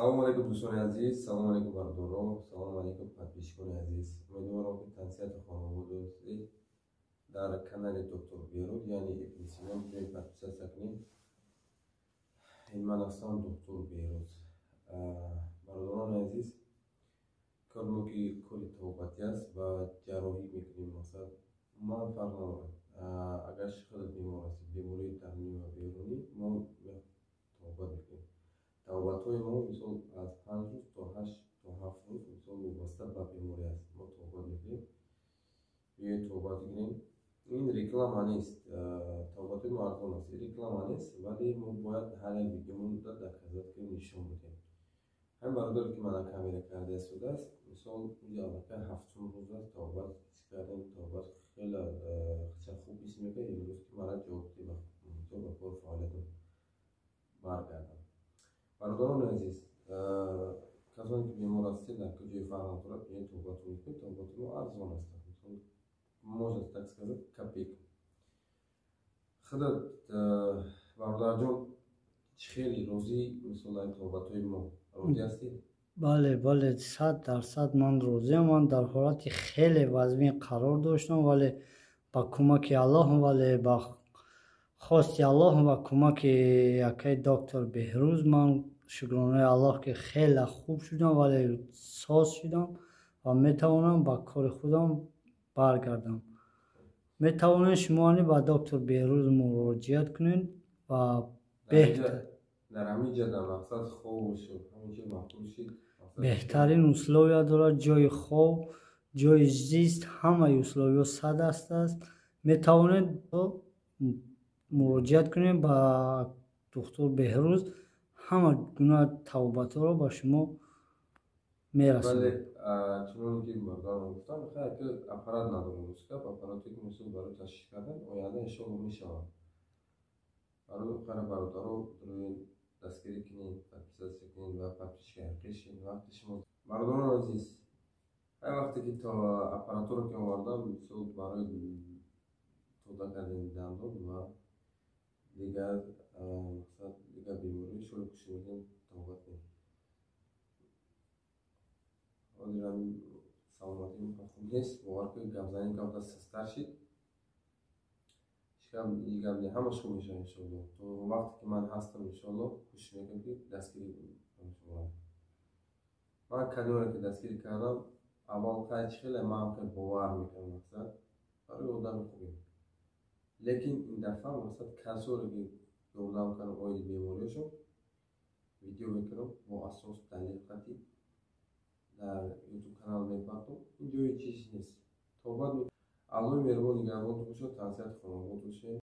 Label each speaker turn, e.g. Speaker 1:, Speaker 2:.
Speaker 1: салому алейкум дӯстони азиз, салому алейкум бардоро, салому алейкум подписчикони азиз. Умедворам ки тансияти хонаводаи дар канали доктор Беруд, яъне Ибн Сино битавонед подписатсия кунед. Ин ман ҳастам доктор Беруд. Бародарони азиз, кори мо ки кори табобатӣ аст ва ҷарроҳӣ мекунем. Масалан ман фарқ надорад, агар чиқадар бемор ҳастед, бемории дарунӣ ва берунӣ, мо табобат мекунем. табобатҳои мо мисол аз 5 рӯз то 8 то 7 рӯз, мисол вобаста ба беморӣ аст, мо табобат мекунем. биёед табобат мекунем. ин реклама нест, табобатҳои мо арзон аст, реклама нест, вале мо бояд ҳар як видеомон дар казатка нишон будем. ҳамин бародаре ки мана камера карда истодааст, мисол аллакай 7-ум рӯз аст, табобат кардем, табобат хеле хуб ҳис мекунад, имрӯз ки мана ҷавоб дида ба кор фаъолиятам баргардам. Бародарони азиз, касоне ки бемор ҳастед, дар куҷои фарқ надорад, биёед табобатро мекунед. Табобати мо арзон аст, мисол можно так сказать копейка. худат бародарҷон хеле розӣ, мисол дар табобатҳои мо розӣ ҳастед?
Speaker 2: бале 100% ман розиам. Ман дар ҳолати хеле вазъин қарор доштам, вале ба кӯмаки Аллоҳ, вале ба хости Аллоҳ ва кӯмаки якай доктор Беҳрӯз ман шукронаи Аллоҳ ки хеле хуб шудам, вале соз шудам ва метавонам ба кори худам баргардам. метавонед шумони ба доктор Беҳрӯз муроҷиат кунед ва
Speaker 1: дар ҳамин ҷо дар мақсад хоб шуд, ҳамин ҷо маҳбуб шуд.
Speaker 2: беҳтарин условия дорад, ҷои хоб, ҷои зист, ҳамаи условиё 100% аст. метавонед муроҷиат кунед ба доктор Беҳрӯз, ҳама гуна табобатҳоро ба шумо мерасонад.
Speaker 1: чуноне ки бародарон гуфтам, аппарат надорем, аппарате ки мисол барои ташхис кардан оянда иншоалло мешавад. бародаро дастгирӣ кунед, подписатсия кунед ва подписчика ҳақиқӣ шед. вақти шумо. бародарони азиз, ҳар вақте ки то аппаратуро ки овардам, мисол барои тода кардани дандон ва дигар мақсад дигар беморӣ шои кушоидани табобат мекунем. ҳозир ҳамин саломатии хуб нест, бовар кунед, гапзанӣ гап састар шид. ҳамаш хуб мешавад иншоалло. то вақте ки ман ҳастам иншоалло кӯшиш мекунам ки дастгирӣ кунам. ман кадоре ки дастгирӣ кардам, аввал қайчи хеле ман бовар мекардам, мақсад барои одами хубем. лекин ин дафъа мақсад касоре ки ёрдам кардам оиди бемориашон видео мекунам, бо асос далил қатъӣ дар ютуб канал мепартом. ин ҷои чиз нест. табобат Аллоҳи меҳрубон нигарбонтон бошад, тавсияти хонаводатон бошед.